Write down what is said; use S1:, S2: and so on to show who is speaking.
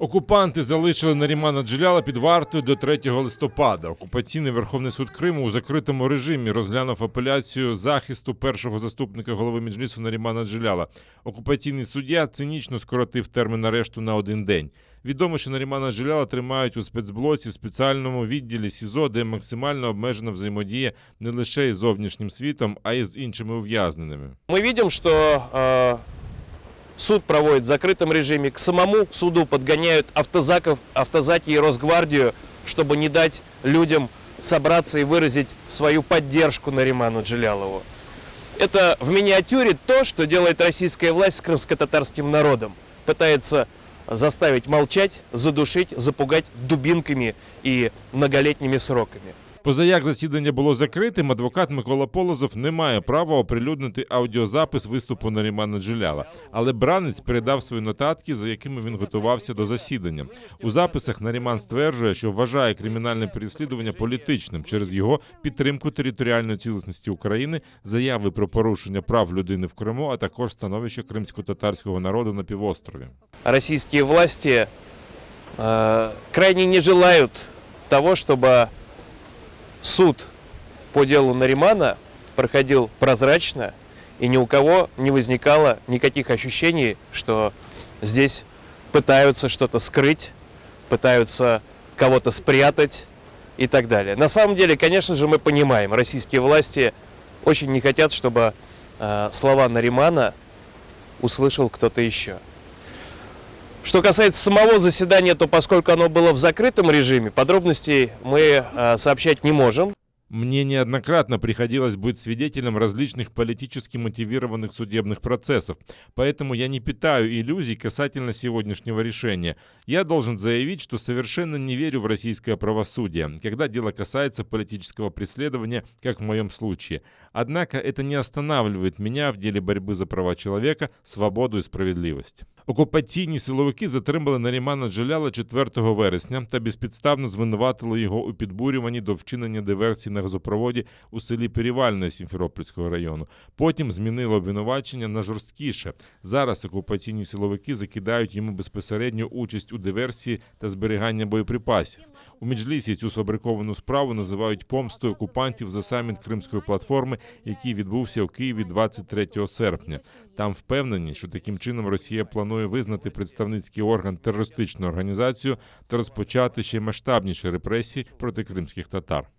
S1: Окупанти залишили Нарімана Джеляла під вартою до 3 листопада. Окупаційний Верховний суд Криму у закритому режимі розглянув апеляцію захисту першого заступника голови Меджлісу Нарімана Джеляла. Окупаційний суддя цинічно скоротив термін арешту на 1 день. Відомо, що Нарімана Джеляла тримають у спецблоці, спеціальному відділі СІЗО, де максимально обмежена взаємодія не лише із зовнішнім світом, а й з іншими ув'язненими.
S2: Ми бачимо, що суд проводит в закрытом режиме. К самому суду подгоняют автозаки и Росгвардию, чтобы не дать людям собраться и выразить свою поддержку Нариману Джелялову. Это в миниатюре то, что делает российская власть с крымско-татарским народом. Пытается заставить молчать, задушить, запугать дубинками и многолетними сроками.
S1: Позаяк засідання було закритим, адвокат Микола Полозов не має права оприлюднити аудіозапис виступу Нарімана Джеляла. Але бранець передав свої нотатки, за якими він готувався до засідання. У записах Наріман стверджує, що вважає кримінальне переслідування політичним через його підтримку територіальної цілісності України, заяви про порушення прав людини в Криму, а також становище кримсько-татарського народу на півострові.
S2: Российские власти крайне не желают того, чтобы суд по делу Наримана проходил прозрачно, и ни у кого не возникало никаких ощущений, что здесь пытаются что-то скрыть, пытаются кого-то спрятать и так далее. На самом деле, конечно же, мы понимаем, российские власти очень не хотят, чтобы слова Наримана услышал кто-то еще. Что касается самого заседания, то поскольку оно было в закрытом режиме, подробностей мы сообщать не можем.
S1: Мне неоднократно приходилось быть свидетелем различных политически мотивированных судебных процессов, поэтому я не питаю иллюзий касательно сегодняшнего решения. Я должен заявить, что совершенно не верю в российское правосудие, когда дело касается политического преследования, как в моем случае. Однако это не останавливает меня в деле борьбы за права человека, свободу и справедливость. Окупаційні силовики затримали Нарімана Джеляла 4 вересня та безпідставно звинуватили його у підбурюванні до вчинення диверсії на газопроводі у селі Перевальне Сімферопольського району. Потім змінили обвинувачення на жорсткіше. Зараз окупаційні силовики закидають йому безпосередню участь у диверсії та зберігання боєприпасів. У Меджлісі цю сфабриковану справу називають помстою окупантів за саміт Кримської платформи, який відбувся у Києві 23 серпня. Там впевнені, що таким чином Росія планує визнати представницький орган терористичною організацією та розпочати ще масштабніші репресії проти кримських татар.